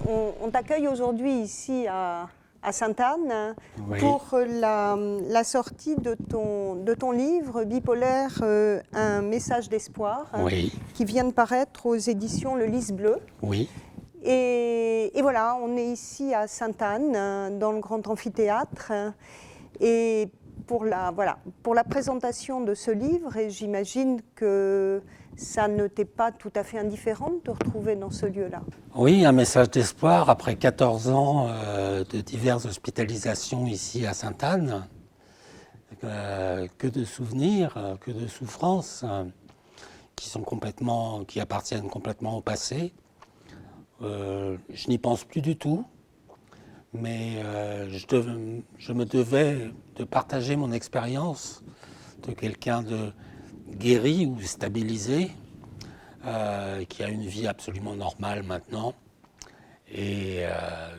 on t'accueille aujourd'hui ici à Sainte-Anne Oui. pour la sortie de ton livre Bipolaire, un message d'espoir, Oui. qui vient de paraître aux éditions Le Lys Bleu. Oui. Et voilà, on est ici à Sainte-Anne, dans le grand amphithéâtre. Et pour la présentation de ce livre, et j'imagine que ça ne t'est pas tout à fait indifférent de te retrouver dans ce lieu-là. Oui, un message d'espoir après 14 ans de diverses hospitalisations ici à Sainte-Anne. Que de souvenirs, que de souffrances qui appartiennent complètement au passé. Je n'y pense plus du tout, mais je me devais de partager mon expérience de quelqu'un de guéri ou stabilisé, qui a une vie absolument normale maintenant. Et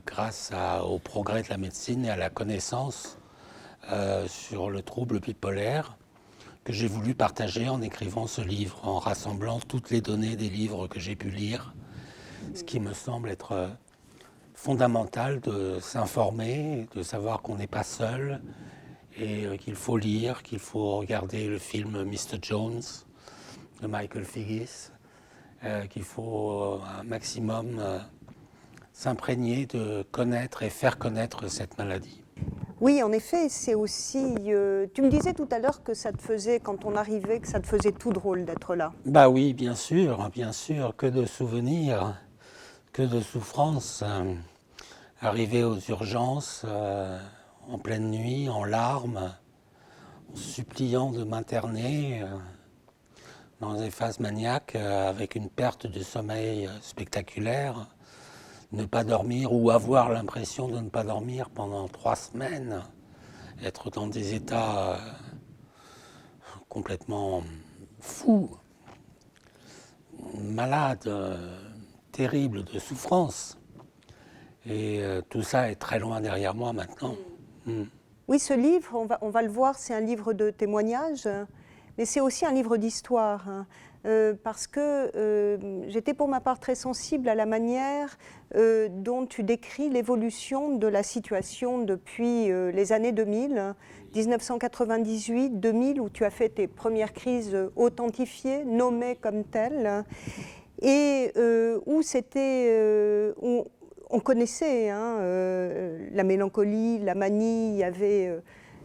grâce au progrès de la médecine et à la connaissance sur le trouble bipolaire, que j'ai voulu partager en écrivant ce livre, en rassemblant toutes les données des livres que j'ai pu lire, ce qui me semble être fondamental de s'informer, de savoir qu'on n'est pas seul et qu'il faut lire, qu'il faut regarder le film Mr. Jones de Michael Figgis, qu'il faut un maximum s'imprégner de connaître et faire connaître cette maladie. Oui, en effet, c'est aussi... tu me disais tout à l'heure que ça te faisait, quand on arrivait, que ça te faisait tout drôle d'être là. Bah oui, bien sûr, que de souvenirs, que de souffrances. Arriver aux urgences en pleine nuit, en larmes, en suppliant de m'interner dans des phases maniaques avec une perte de sommeil spectaculaire, ne pas dormir ou avoir l'impression de ne pas dormir pendant 3 semaines, être dans des états complètement fous, malades, terribles de souffrance. Et tout ça est très loin derrière moi maintenant. Oui, ce livre, on va le voir, c'est un livre de témoignages, mais c'est aussi un livre d'histoire. Parce que j'étais pour ma part très sensible à la manière dont tu décris l'évolution de la situation depuis les années 2000, 1998-2000, où tu as fait tes premières crises authentifiées, nommées comme telles, et où c'était... on connaissait la mélancolie, la manie, il y avait...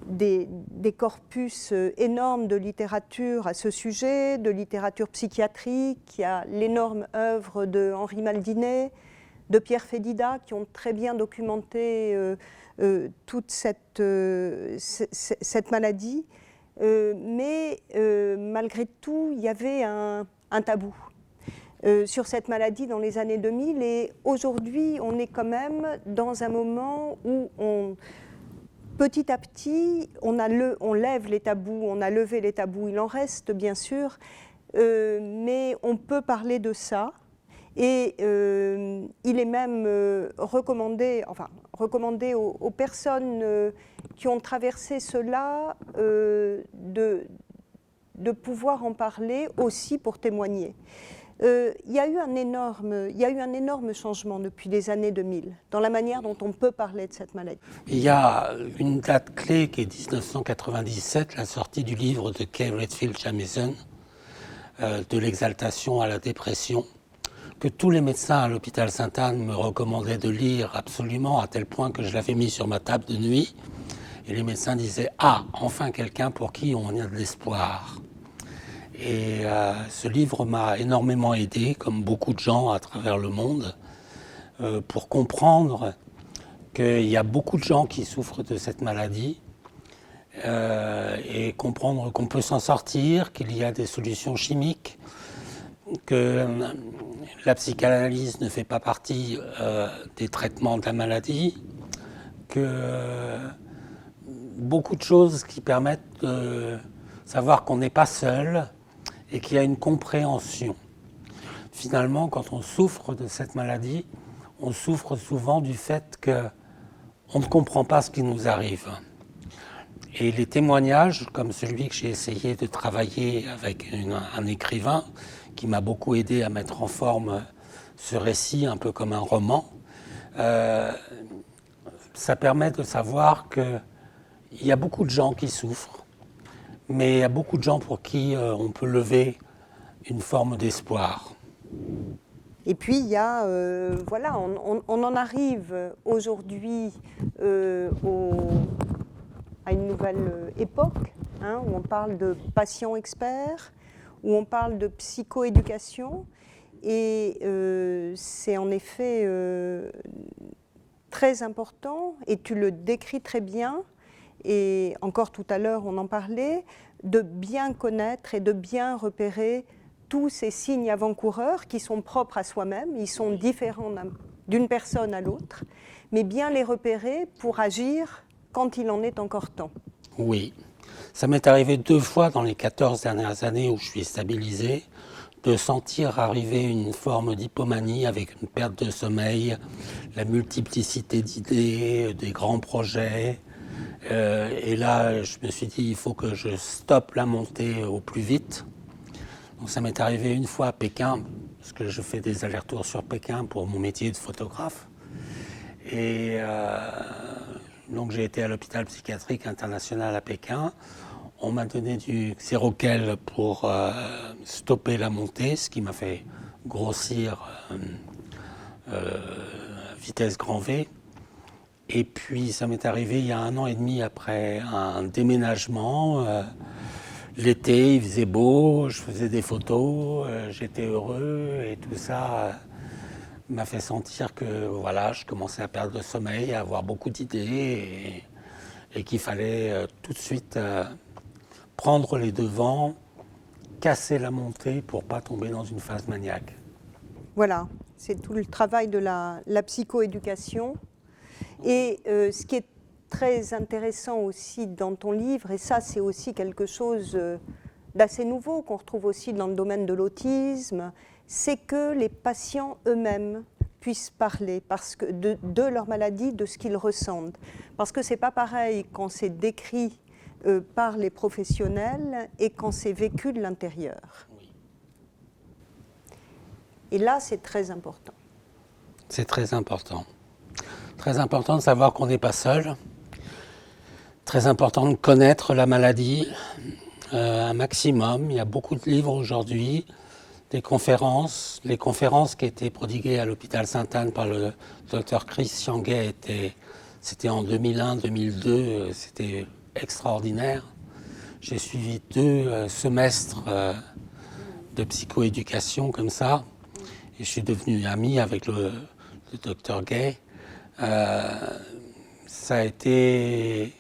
Des corpus énormes de littérature à ce sujet, de littérature psychiatrique. Il y a l'énorme œuvre de Henri Maldinet, de Pierre Fédida, qui ont très bien documenté toute cette maladie. Mais malgré tout, il y avait un tabou sur cette maladie dans les années 2000. Et aujourd'hui, on est quand même dans un moment où petit à petit, on lève les tabous, on a levé les tabous, il en reste bien sûr, mais on peut parler de ça. Et il est même recommandé aux personnes qui ont traversé cela de pouvoir en parler aussi pour témoigner. Il y a eu un énorme changement depuis les années 2000 dans la manière dont on peut parler de cette maladie. Il y a une date clé qui est 1997, la sortie du livre de Kay Redfield Jamieson, de l'exaltation à la dépression, que tous les médecins à l'hôpital Sainte-Anne me recommandaient de lire absolument, à tel point que je l'avais mis sur ma table de nuit. Et les médecins disaient « Ah, enfin quelqu'un pour qui on a de l'espoir ». Et ce livre m'a énormément aidé, comme beaucoup de gens à travers le monde, pour comprendre qu'il y a beaucoup de gens qui souffrent de cette maladie et comprendre qu'on peut s'en sortir, qu'il y a des solutions chimiques, que la psychanalyse ne fait pas partie des traitements de la maladie, que beaucoup de choses qui permettent de savoir qu'on n'est pas seul, et qu'il y a une compréhension. Finalement, quand on souffre de cette maladie, on souffre souvent du fait qu'on ne comprend pas ce qui nous arrive. Et les témoignages, comme celui que j'ai essayé de travailler avec un écrivain, qui m'a beaucoup aidé à mettre en forme ce récit, un peu comme un roman, ça permet de savoir qu'il y a beaucoup de gens qui souffrent, mais il y a beaucoup de gens pour qui on peut lever une forme d'espoir. Et puis il y a, voilà, on en arrive aujourd'hui à une nouvelle époque, hein, où on parle de patients experts, où on parle de psychoéducation, et c'est en effet très important, et tu le décris très bien, et encore tout à l'heure on en parlait, de bien connaître et de bien repérer tous ces signes avant-coureurs qui sont propres à soi-même, ils sont différents d'une personne à l'autre, mais bien les repérer pour agir quand il en est encore temps. Oui, ça m'est arrivé 2 fois dans les 14 dernières années où je suis stabilisé, de sentir arriver une forme d'hypomanie avec une perte de sommeil, la multiplicité d'idées, des grands projets. Et là, je me suis dit, il faut que je stoppe la montée au plus vite. Donc ça m'est arrivé une fois à Pékin, parce que je fais des allers-retours sur Pékin pour mon métier de photographe. Et donc j'ai été à l'hôpital psychiatrique international à Pékin. On m'a donné du Seroquel pour stopper la montée, ce qui m'a fait grossir vitesse grand V. Et puis ça m'est arrivé il y a 1 an et demi après un déménagement. L'été, il faisait beau, je faisais des photos, j'étais heureux et tout ça m'a fait sentir que voilà, je commençais à perdre le sommeil, à avoir beaucoup d'idées et qu'il fallait tout de suite prendre les devants, casser la montée pour ne pas tomber dans une phase maniaque. Voilà, c'est tout le travail de la psychoéducation. Et ce qui est très intéressant aussi dans ton livre, et ça c'est aussi quelque chose d'assez nouveau qu'on retrouve aussi dans le domaine de l'autisme, c'est que les patients eux-mêmes puissent parler parce que de leur maladie, de ce qu'ils ressentent. Parce que c'est pas pareil quand c'est décrit par les professionnels et quand c'est vécu de l'intérieur. Oui. Et là, c'est très important. C'est très important. Très important de savoir qu'on n'est pas seul. Très important de connaître la maladie un maximum. Il y a beaucoup de livres aujourd'hui, des conférences. Les conférences qui étaient prodiguées à l'hôpital Sainte-Anne par le docteur Chris Siangay, c'était en 2001-2002, c'était extraordinaire. J'ai suivi 2 semestres de psychoéducation comme ça, et je suis devenu ami avec le docteur Gay. Ça a été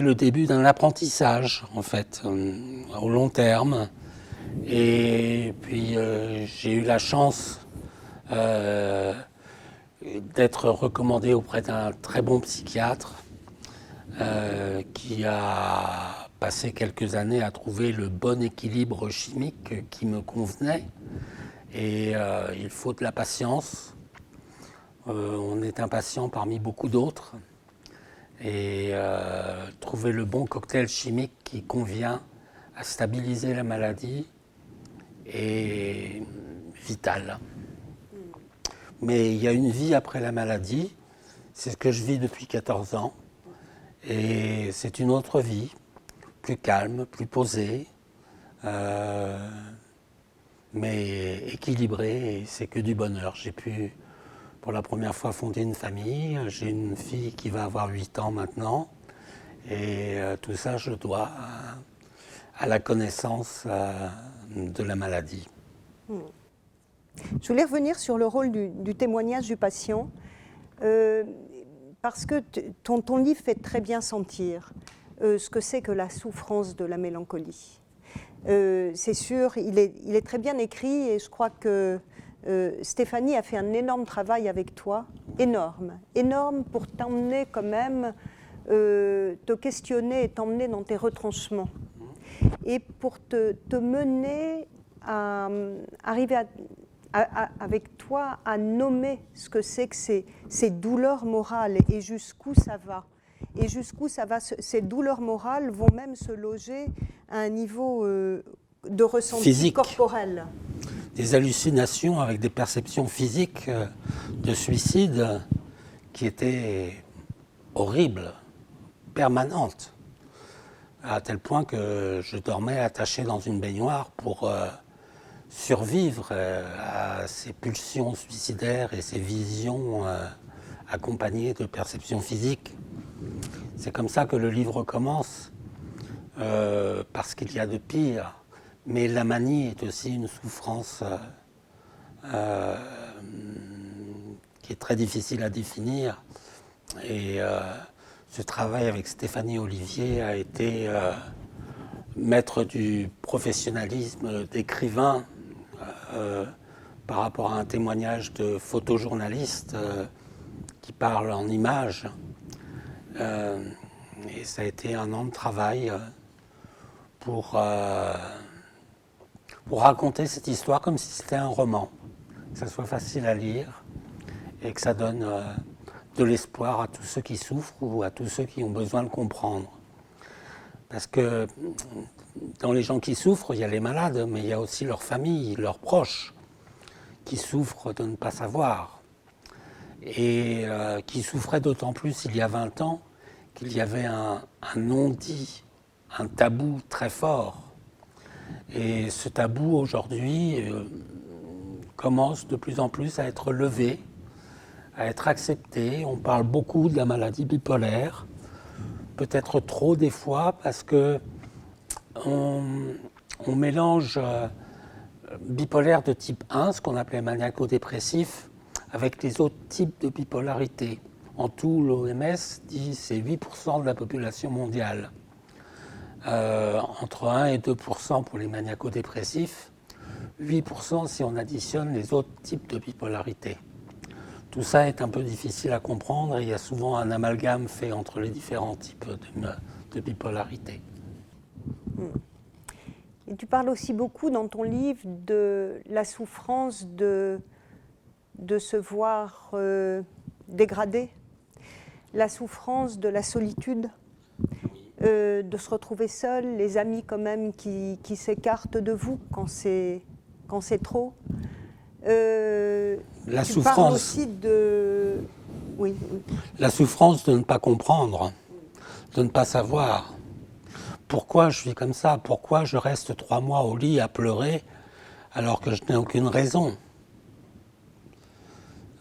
le début d'un apprentissage, en fait, au long terme. Et puis, j'ai eu la chance d'être recommandé auprès d'un très bon psychiatre qui a passé quelques années à trouver le bon équilibre chimique qui me convenait. Et il faut de la patience. On est un patient parmi beaucoup d'autres. Et trouver le bon cocktail chimique qui convient à stabiliser la maladie est vital. Mais il y a une vie après la maladie, c'est ce que je vis depuis 14 ans. Et c'est une autre vie, plus calme, plus posée, mais équilibrée, et c'est que du bonheur. J'ai pu, pour la première fois, fonder une famille. J'ai une fille qui va avoir 8 ans maintenant. Et tout ça, je dois à la connaissance de la maladie. Je voulais revenir sur le rôle du témoignage du patient, parce que ton livre fait très bien sentir ce que c'est que la souffrance de la mélancolie. C'est sûr, il est très bien écrit, et je crois que Stéphanie a fait un énorme travail avec toi, énorme pour t'emmener quand même, te questionner et t'emmener dans tes retranchements, et pour te mener à arriver avec toi à nommer ce que c'est que ces douleurs morales et jusqu'où ça va. Et jusqu'où ça va, ces douleurs morales vont même se loger à un niveau de ressenti physique. Corporel. des hallucinations avec des perceptions physiques de suicide qui étaient horribles, permanentes, à tel point que je dormais attaché dans une baignoire pour survivre à ces pulsions suicidaires et ces visions accompagnées de perceptions physiques. C'est comme ça que le livre commence, parce qu'il y a de pire. Mais la manie est aussi une souffrance qui est très difficile à définir. Et ce travail avec Stéphanie Olivier a été maître du professionnalisme d'écrivain par rapport à un témoignage de photojournaliste qui parle en images. Et ça a été un an de travail pour raconter cette histoire comme si c'était un roman, que ça soit facile à lire et que ça donne de l'espoir à tous ceux qui souffrent ou à tous ceux qui ont besoin de comprendre. Parce que dans les gens qui souffrent, il y a les malades, mais il y a aussi leurs familles, leurs proches, qui souffrent de ne pas savoir. Et qui souffraient d'autant plus il y a 20 ans qu'il y avait un non-dit, un tabou très fort. Et ce tabou aujourd'hui commence de plus en plus à être levé, à être accepté. On parle beaucoup de la maladie bipolaire, peut-être trop des fois, parce que on mélange bipolaire de type 1, ce qu'on appelait maniaco-dépressif, avec les autres types de bipolarité. En tout, l'OMS dit que c'est 8% de la population mondiale. Entre 1 et 2% pour les maniaco-dépressifs, 8% si on additionne les autres types de bipolarité. Tout ça est un peu difficile à comprendre et il y a souvent un amalgame fait entre les différents types de bipolarité. Et tu parles aussi beaucoup dans ton livre de la souffrance de se voir dégradé, la souffrance de la solitude, de se retrouver seul, les amis quand même qui s'écartent de vous quand c'est trop. La tu souffrance parles aussi de... Oui. La souffrance de ne pas comprendre, de ne pas savoir. Pourquoi je suis comme ça? Pourquoi je reste 3 mois au lit à pleurer alors que je n'ai aucune raison?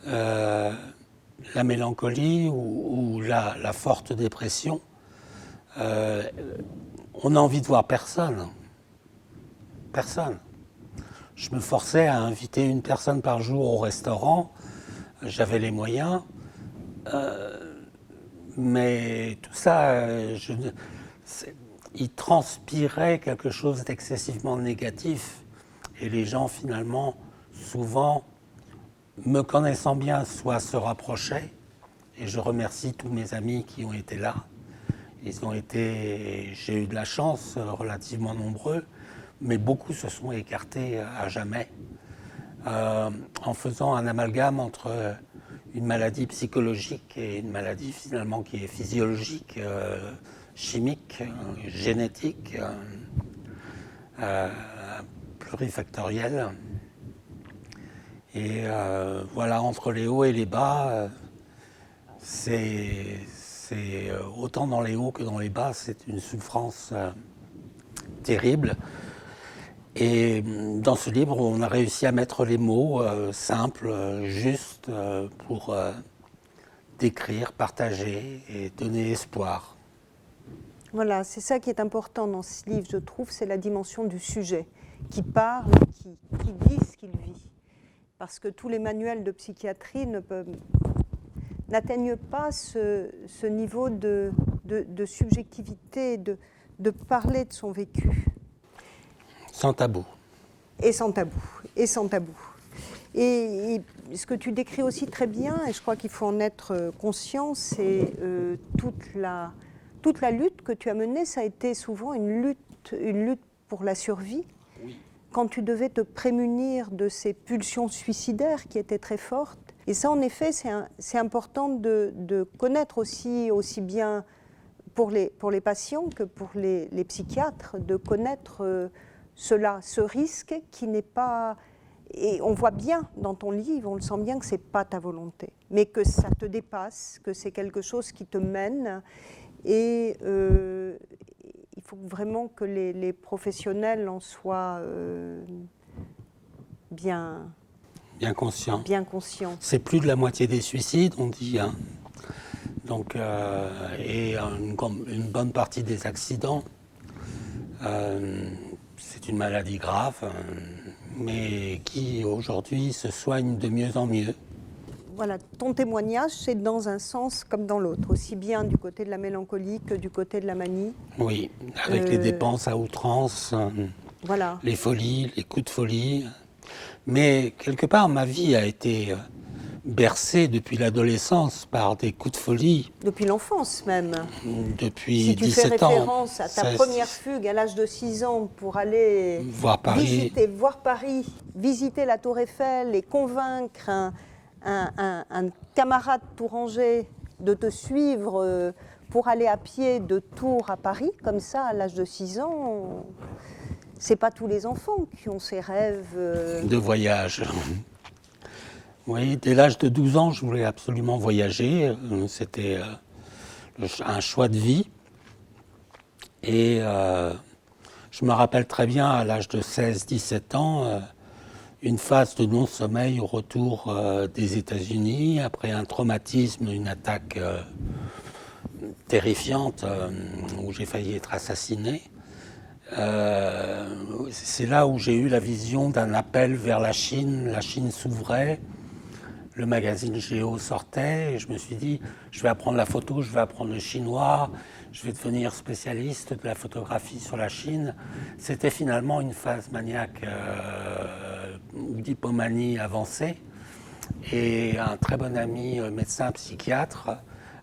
La mélancolie ou la forte dépression, on a envie de voir personne. Personne. Je me forçais à inviter une personne par jour au restaurant, j'avais les moyens, mais tout ça, il transpirait quelque chose d'excessivement négatif. Et les gens, finalement, souvent, me connaissant bien, soit se rapprochaient, et je remercie tous mes amis qui ont été là. J'ai eu de la chance, relativement nombreux, mais beaucoup se sont écartés à jamais, en faisant un amalgame entre une maladie psychologique et une maladie finalement qui est physiologique, chimique, génétique, plurifactorielle. Et voilà, entre les hauts et les bas, c'est autant dans les hauts que dans les bas, c'est une souffrance terrible. Et dans ce livre, on a réussi à mettre les mots simples, justes, pour décrire, partager et donner espoir. Voilà, c'est ça qui est important dans ce livre, je trouve, c'est la dimension du sujet, qui parle, qui dit ce qu'il vit. Parce que tous les manuels de psychiatrie n'atteignent pas ce niveau de subjectivité, de parler de son vécu. Sans tabou. Et sans tabou, et sans tabou. Et ce que tu décris aussi très bien, et je crois qu'il faut en être conscient, c'est toute la lutte que tu as menée, ça a été souvent une lutte pour la survie. Oui. Quand tu devais te prémunir de ces pulsions suicidaires qui étaient très fortes. Et ça, en effet, c'est important de connaître aussi bien pour les patients que pour les psychiatres, de connaître ce risque qui n'est pas Et on voit bien dans ton livre, on le sent bien que ce n'est pas ta volonté, mais que ça te dépasse, que c'est quelque chose qui te mène. Et il faut vraiment que les professionnels en soient bien conscient. Bien conscient. C'est plus de la moitié des suicides, on dit. Hein. Donc, et une bonne partie des accidents. C'est une maladie grave, mais qui aujourd'hui se soigne de mieux en mieux. Voilà, ton témoignage, c'est dans un sens comme dans l'autre, aussi bien du côté de la mélancolie que du côté de la manie. Oui, avec les dépenses à outrance, voilà. Les folies, les coups de folie. Mais quelque part, ma vie a été bercée depuis l'adolescence par des coups de folie. Depuis l'enfance même. Depuis 17 ans. Si tu fais référence à ta première fugue à l'âge de 6 ans pour aller voir Paris, visiter la Tour Eiffel et convaincre un camarade touranger de te suivre pour aller à pied de Tours à Paris, comme ça, à l'âge de 6 ans, c'est pas tous les enfants qui ont ces rêves de voyage. Oui, dès l'âge de 12 ans, je voulais absolument voyager. C'était un choix de vie. Et je me rappelle très bien, à l'âge de 16-17 ans, une phase de non-sommeil au retour des États-Unis, après un traumatisme, une attaque terrifiante où j'ai failli être assassiné. C'est là où j'ai eu la vision d'un appel vers la Chine s'ouvrait, le magazine Géo sortait, et je me suis dit, je vais apprendre la photo, je vais apprendre le chinois, je vais devenir spécialiste de la photographie sur la Chine. C'était finalement une phase maniaque ou d'hypomanie avancée, et un très bon ami médecin psychiatre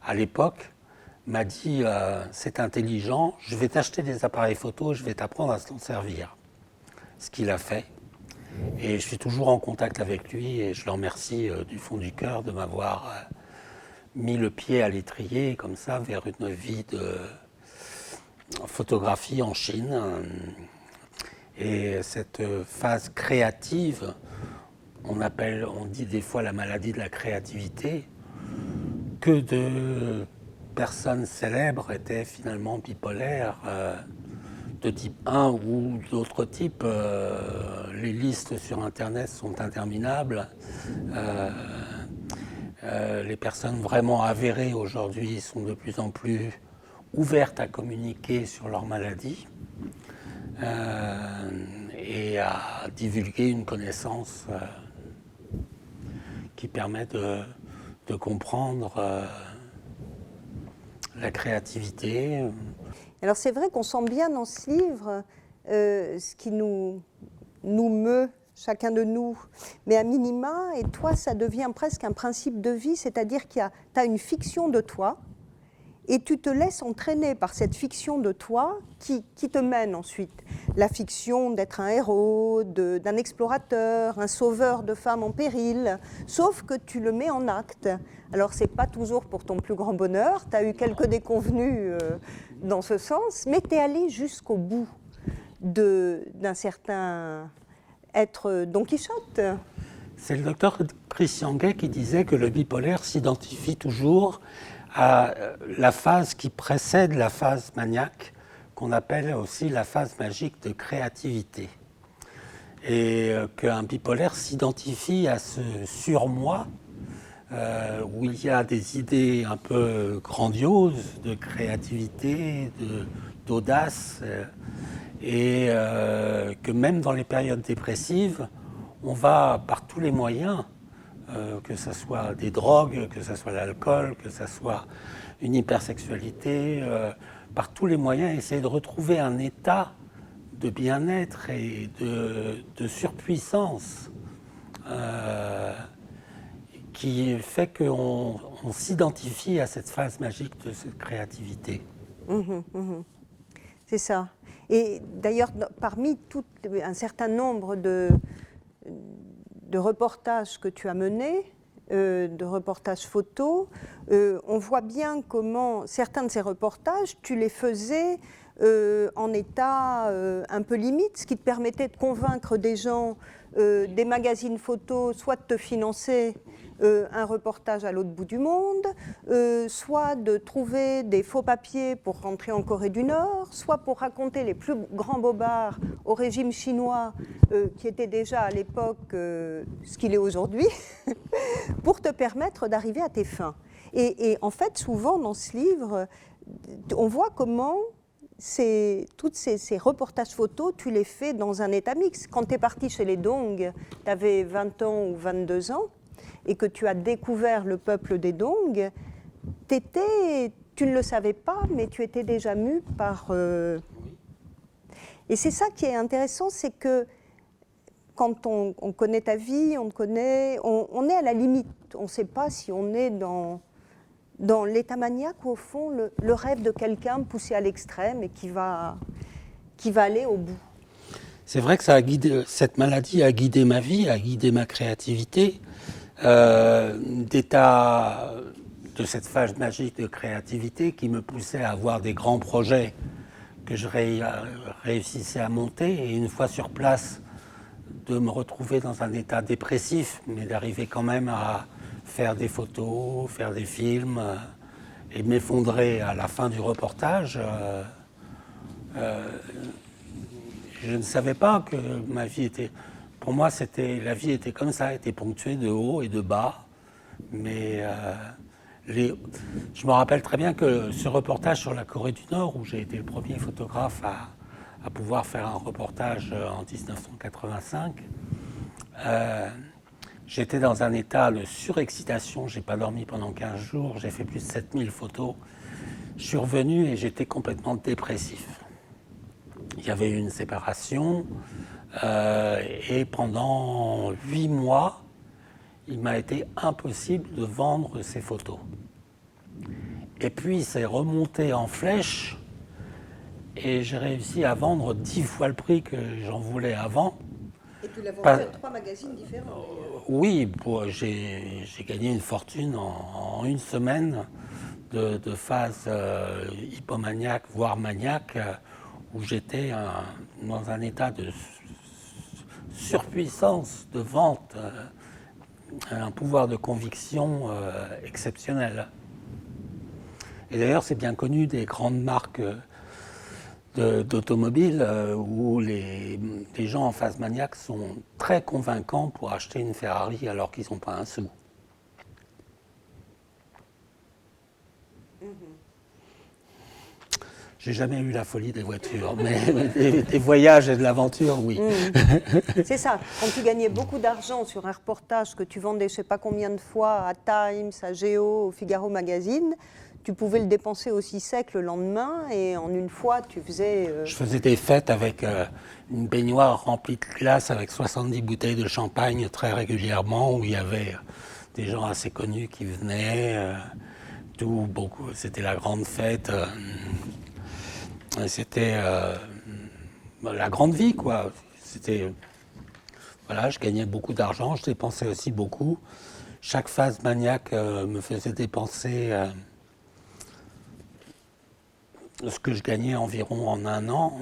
à l'époque m'a dit c'est intelligent, je vais t'acheter des appareils photo, je vais t'apprendre à s'en servir. Ce qu'il a fait. Et je suis toujours en contact avec lui et je le remercie du fond du cœur de m'avoir mis le pied à l'étrier comme ça vers une vie de photographie en Chine. Et cette phase créative, on dit des fois la maladie de la créativité, que de personnes célèbres étaient finalement bipolaires de type 1 ou d'autres types. Les listes sur Internet sont interminables. Les personnes vraiment avérées aujourd'hui sont de plus en plus ouvertes à communiquer sur leur maladie et à divulguer une connaissance qui permet de comprendre la créativité. Alors c'est vrai qu'on sent bien dans ce livre ce qui nous meut, chacun de nous, mais à minima, et toi ça devient presque un principe de vie, c'est-à-dire qu'il y a, tu as une fiction de toi, et tu te laisses entraîner par cette fiction de toi qui te mène ensuite. La fiction d'être un héros, d'un explorateur, un sauveur de femmes en péril, sauf que tu le mets en acte. Alors c'est pas toujours pour ton plus grand bonheur, tu as eu quelques déconvenues dans ce sens, mais tu es allé jusqu'au bout d'un certain être Don Quichotte. C'est le docteur Christian Gay qui disait que le bipolaire s'identifie toujours à la phase qui précède la phase maniaque, qu'on appelle aussi la phase magique de créativité. Et qu'un bipolaire s'identifie à ce surmoi où il y a des idées un peu grandioses de créativité, d'audace, et que même dans les périodes dépressives, on va par tous les moyens, que ce soit des drogues, que ce soit l'alcool, que ce soit une hypersexualité, par tous les moyens essayer de retrouver un état de bien-être et de surpuissance qui fait qu'on s'identifie à cette phase magique de cette créativité. C'est ça. Et d'ailleurs, parmi un certain nombre de reportages que tu as menés, de reportages photos, on voit bien comment certains de ces reportages, tu les faisais en état un peu limite, ce qui te permettait de convaincre des gens des magazines photos, soit de te financer un reportage à l'autre bout du monde, soit de trouver des faux papiers pour rentrer en Corée du Nord, soit pour raconter les plus grands bobards au régime chinois, qui était déjà à l'époque ce qu'il est aujourd'hui, pour te permettre d'arriver à tes fins. Et en fait, souvent dans ce livre, on voit comment tous ces reportages photos, tu les fais dans un état mixte. Quand tu es parti chez les Dong, tu avais 20 ans ou 22 ans, et que tu as découvert le peuple des Dong, tu ne le savais pas, mais tu étais déjà mu par... Et c'est ça qui est intéressant, c'est que quand on connaît ta vie, on est à la limite. On ne sait pas si on est dans l'état maniaque ou au fond le rêve de quelqu'un poussé à l'extrême et qui va aller au bout. C'est vrai que cette maladie a guidé ma vie, a guidé ma créativité. D'état de cette phase magique de créativité qui me poussait à avoir des grands projets que je réussissais à monter, et une fois sur place, de me retrouver dans un état dépressif, mais d'arriver quand même à faire des photos, faire des films, et m'effondrer à la fin du reportage. Je ne savais pas que ma vie était... Pour moi, la vie était comme ça, était ponctuée de haut et de bas. Mais je me rappelle très bien que ce reportage sur la Corée du Nord, où j'ai été le premier photographe à pouvoir faire un reportage en 1985, j'étais dans un état de surexcitation. Je n'ai pas dormi pendant 15 jours, j'ai fait plus de 7000 photos. Je suis revenu et j'étais complètement dépressif. Il y avait eu une séparation et pendant 8 mois, il m'a été impossible de vendre ces photos. Et puis c'est remonté en flèche et j'ai réussi à vendre 10 fois le prix que j'en voulais avant. Et tu l'as vendu à 3 magazines différents. Oui, j'ai gagné une fortune en une semaine de phase hypomaniaque, voire maniaque, où j'étais dans un état de surpuissance de vente, un pouvoir de conviction exceptionnel. Et d'ailleurs, c'est bien connu des grandes marques d'automobiles où les gens en phase maniaque sont très convaincants pour acheter une Ferrari alors qu'ils n'ont pas un sou. J'ai jamais eu la folie des voitures, mais des voyages et de l'aventure, oui. C'est ça. Quand tu gagnais beaucoup d'argent sur un reportage que tu vendais je ne sais pas combien de fois à Times, à Géo, au Figaro Magazine, tu pouvais le dépenser aussi sec le lendemain et en une fois, tu faisais... Je faisais des fêtes avec une baignoire remplie de glace avec 70 bouteilles de champagne très régulièrement, où il y avait des gens assez connus qui venaient. C'était la grande fête. C'était la grande vie, quoi. Voilà, je gagnais beaucoup d'argent, je dépensais aussi beaucoup. Chaque phase maniaque me faisait dépenser ce que je gagnais environ en un an.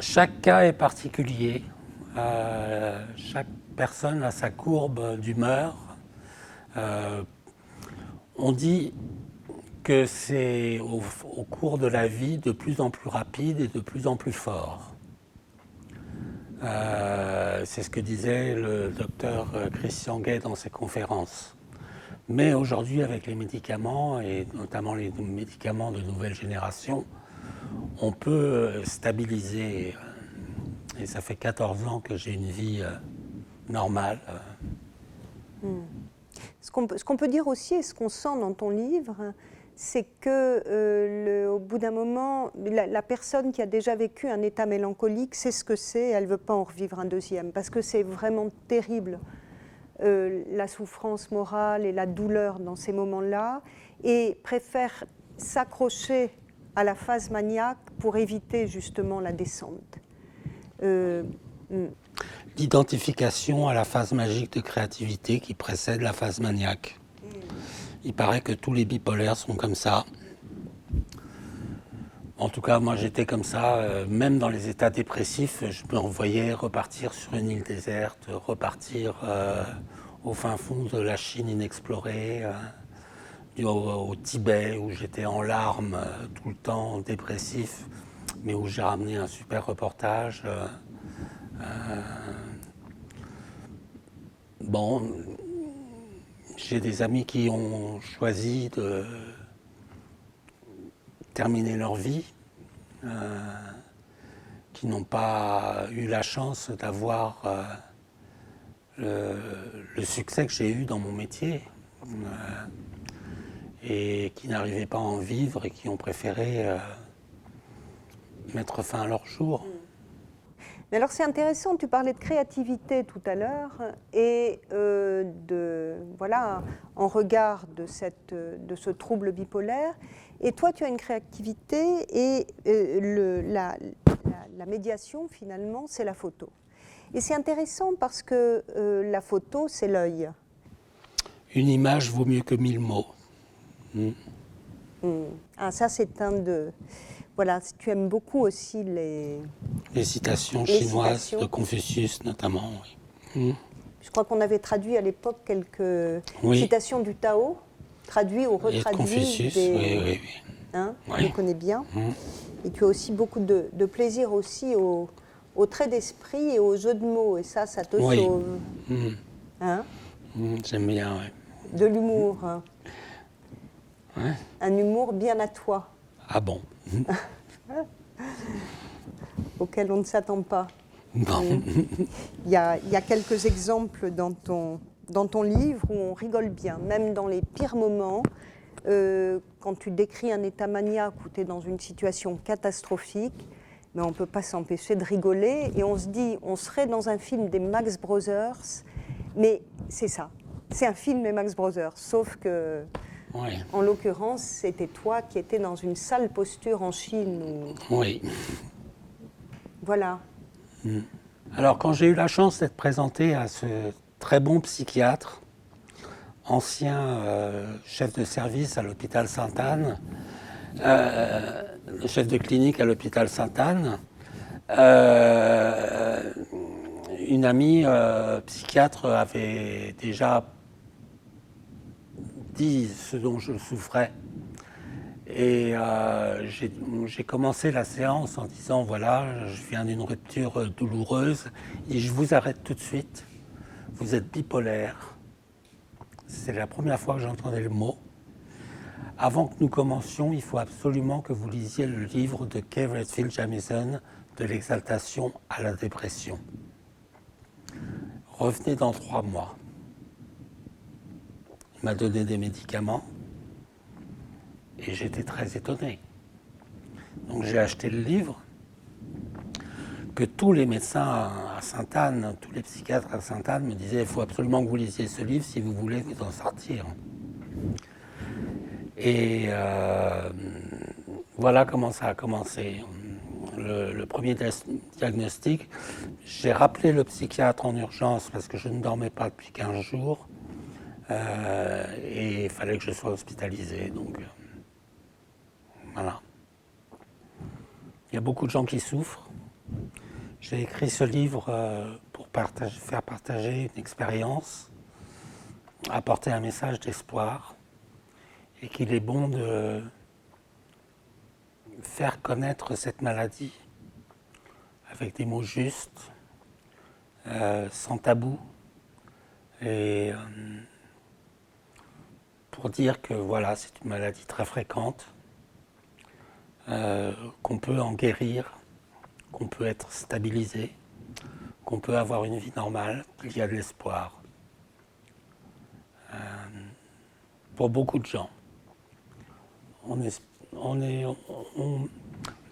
Chaque cas est particulier. Chaque personne a sa courbe d'humeur. On dit que c'est au cours de la vie de plus en plus rapide et de plus en plus fort. C'est ce que disait le docteur Christian Gay dans ses conférences. Mais aujourd'hui, avec les médicaments, et notamment les médicaments de nouvelle génération, on peut stabiliser. Et ça fait 14 ans que j'ai une vie normale. Ce qu'on peut dire aussi, et ce qu'on sent dans ton livre, c'est que au bout d'un moment, la personne qui a déjà vécu un état mélancolique sait ce que c'est, elle ne veut pas en revivre un deuxième, parce que c'est vraiment terrible, la souffrance morale et la douleur dans ces moments-là, et préfère s'accrocher à la phase maniaque pour éviter justement la descente. L'identification à la phase magique de créativité qui précède la phase maniaque. Il paraît que tous les bipolaires sont comme ça. En tout cas, moi j'étais comme ça, même dans les états dépressifs, je me revoyais repartir sur une île déserte, repartir au fin fond de la Chine inexplorée, au Tibet où j'étais en larmes tout le temps, dépressif, mais où j'ai ramené un super reportage. Bon, j'ai des amis qui ont choisi de terminer leur vie, qui n'ont pas eu la chance d'avoir le succès que j'ai eu dans mon métier, et qui n'arrivaient pas à en vivre et qui ont préféré mettre fin à leur jour. Mais alors c'est intéressant, tu parlais de créativité tout à l'heure et voilà, en regard de ce trouble bipolaire. Et toi, tu as une créativité et la médiation, finalement, c'est la photo. Et c'est intéressant parce que la photo, c'est l'œil. Une image vaut mieux que 1000 mots. Ah, ça, c'est un de... Voilà, tu aimes beaucoup aussi les citations chinoises de Confucius, notamment. Oui. Je crois qu'on avait traduit à l'époque quelques citations du Tao, traduit ou retraduit. Et de Confucius, oui. Hein, tu les connais bien. Et tu as aussi beaucoup de plaisir aussi au trait d'esprit et au jeu de mots. Et ça te sauve. Hein? J'aime bien, oui. De l'humour. Ouais. Un humour bien à toi. Ah bon? Auquel on ne s'attend pas. Non. Il y a quelques exemples dans ton livre où on rigole bien, même dans les pires moments, quand tu décris un état maniaque où tu es dans une situation catastrophique, mais on ne peut pas s'empêcher de rigoler et on se dit, on serait dans un film des Max Brothers, mais c'est ça, c'est un film des Max Brothers, sauf que... Oui. En l'occurrence, c'était toi qui étais dans une sale posture en Chine. Oui. Voilà. Alors, quand j'ai eu la chance d'être présenté à ce très bon psychiatre, ancien chef de service à l'hôpital Sainte-Anne, le chef de clinique à l'hôpital Sainte-Anne, une amie psychiatre avait déjà dit ce dont je souffrais. Et j'ai commencé la séance en disant, voilà, je viens d'une rupture douloureuse et je vous arrête tout de suite. Vous êtes bipolaire. C'est la première fois que j'entendais le mot. Avant que nous commencions, il faut absolument que vous lisiez le livre de Kay Redfield Jamison, De l'exaltation à la dépression. Revenez dans 3 mois. Il m'a donné des médicaments et j'étais très étonné. Donc j'ai acheté le livre que tous les médecins à Sainte-Anne, tous les psychiatres à Sainte-Anne me disaient, il faut absolument que vous lisiez ce livre si vous voulez vous en sortir. Et voilà comment ça a commencé. Le premier diagnostic, j'ai rappelé le psychiatre en urgence parce que je ne dormais pas depuis 15 jours. Et il fallait que je sois hospitalisé. Donc, voilà. Il y a beaucoup de gens qui souffrent. J'ai écrit ce livre pour faire partager une expérience, apporter un message d'espoir, et qu'il est bon de faire connaître cette maladie avec des mots justes, sans tabou, et pour dire que voilà, c'est une maladie très fréquente, qu'on peut en guérir, qu'on peut être stabilisé, qu'on peut avoir une vie normale, qu'il y a de l'espoir. Pour beaucoup de gens.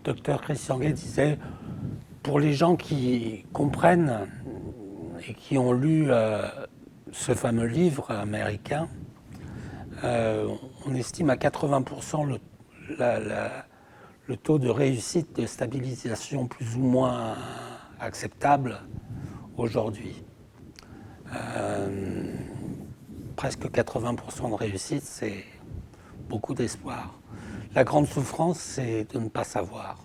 Docteur Christian Gay disait, pour les gens qui comprennent et qui ont lu ce fameux livre américain, on estime à 80% le taux de réussite, de stabilisation plus ou moins acceptable aujourd'hui. Presque 80% de réussite, c'est beaucoup d'espoir. La grande souffrance, c'est de ne pas savoir.